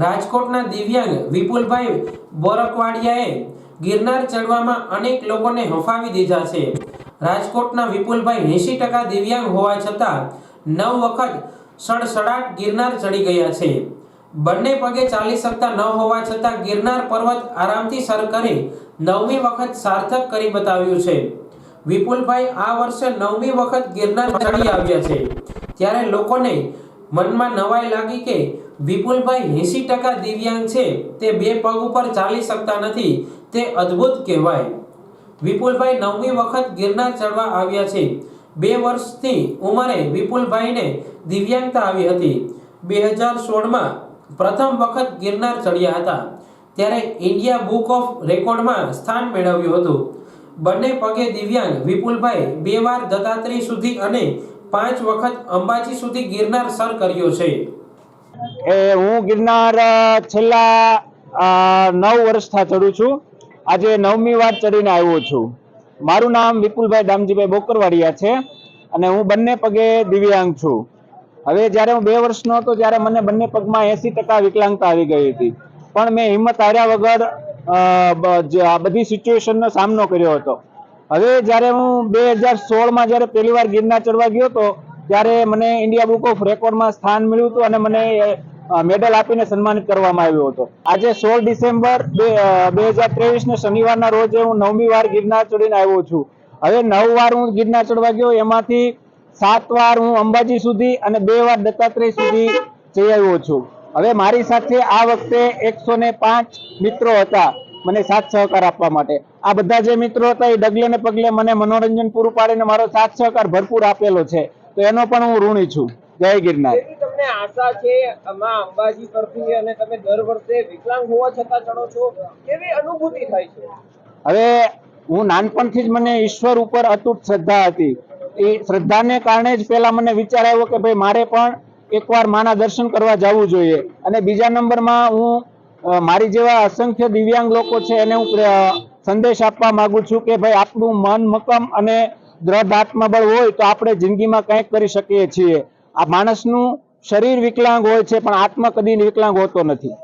રાજકોટના દિવ્યાંગ વિપુલભાઈ બોરકવાડિયાએ ગિરનાર ચડવામાં અનેક લોકોને હંફાવી દીધા છે। રાજકોટના વિપુલભાઈ 80% દિવ્યાંગ હોવા છતાં 9 વખત સડસડાટ ગિરનાર ચડી ગયા છે। બંને પગે ચાલી શકતા ન હોવા છતાં ગિરનાર પર્વત આરામથી સર કરી 9મી વખત સાર્થક કરી બતાવ્યું છે। વિપુલભાઈ આ વર્ષે 9મી વખત ગિરનાર ચડી આવ્યા છે, ત્યારે લોકોને મનમાં નવાઈ લાગી કે વિપુલભાઈ 80% દિવ્યાંગ છે, તે બે પગ ઉપર ચાલી શકતા નથી, તે અદ્ભુત કહેવાય। વિપુલભાઈ 9મી વખત ગિરનાર ચડવા આવ્યા છે। 2 વર્ષની ઉંમરે વિપુલભાઈને દિવ્યાંગતા આવી હતી। 2016માં પ્રથમ વખત ગિરનાર ચડ્યા હતા, ત્યારે ઇન્ડિયા બુક ઓફ રેકોર્ડમાં સ્થાન મેળવ્યું હતું। બંને પગે દિવ્યાંગ વિપુલભાઈ 2 વાર દત્તાત્રેય સુધી અને 5 વખત અંબાજી સુધી ગિરનાર સર કર્યો છે। હું ગિરનાર છેલ્લા 9 વર્ષથી ચડું છું। આજે 9મી વાર ચડીને આવ્યો છું। મારું નામ વિપુલભાઈ દામજીભાઈ બોકરવાડિયા છે અને હું બંને પગે દિવ્યાંગ છું। હવે જ્યારે હું 2 વર્ષનો હતો ત્યારે મને બંને પગમાં 80% વિકલાંગતા આવી ગઈ હતી, પણ મેં હિંમત હાર્યા વગર આ બધી સિચ્યુએશનનો સામનો કર્યો હતો। હવે જ્યારે હું 2016માં જ્યારે પહેલી વાર ગિરનાર ચડવા ગયો હતો, ત્યારે મને ઇન્ડિયા બુક ઓફ રેકોર્ડમાં સ્થાન મળ્યું હતું અને મને મેડલ આપીને સન્માનિત કરવામાં આવ્યો હતો। આજે 16 ડિસેમ્બર 2023ને શનિવારના રોજ હું 9મી વાર ગિરનાર ચડીને આવ્યો છું। હવે 9 વાર હું ગિરનાર ચડવા ગયો, એમાંથી 7 વાર હું અંબાજી સુધી અને 2 વાર દત્તાત્રેય સુધી જઈ આવ્યો છું। હવે મારી સાથે આ વખતે 105 મિત્રો હતા મને સાથ સહકાર આપવા માટે। આ બધા જે મિત્રો હતા એ ડગલે ને પગલે મને મનોરંજન પૂરું પાડીને મારો સાથ સહકાર ભરપૂર આપેલો છે, તો એનો પણ હું ઋણી છું। જય ગિરનાર। તમને આશા છે આમાં અંબાજી પરથી અને તમે દર વર્ષે વિકલાંગ હોવા છતાં ચડો છો, કેવી અનુભૂતિ થાય છે? હવે હું નાનપણથી જ મને ઈશ્વર ઉપર અતૂટ શ્રદ્ધા હતી। એ શ્રદ્ધાને કારણે જ પહેલા મને વિચાર આવ્યો કે ભાઈ મારે પણ એકવાર માના દર્શન કરવા જવું જોઈએ। અને બીજા નંબરમાં હું મારી જેવા અસંખ્ય દિવ્યાંગ લોકો છે એને હું સંદેશ આપવા માંગુ છું કે ભાઈ આપણું મન મક્કમ અને દ્રઢ આત્મબળ હોય તો આપણે જિંદગીમાં કંઈક કરી શકીએ છીએ। આ માણસનું શરીર વિકલાંગ હોય છે પણ આત્મા કદી વિકલાંગ હોતો નથી।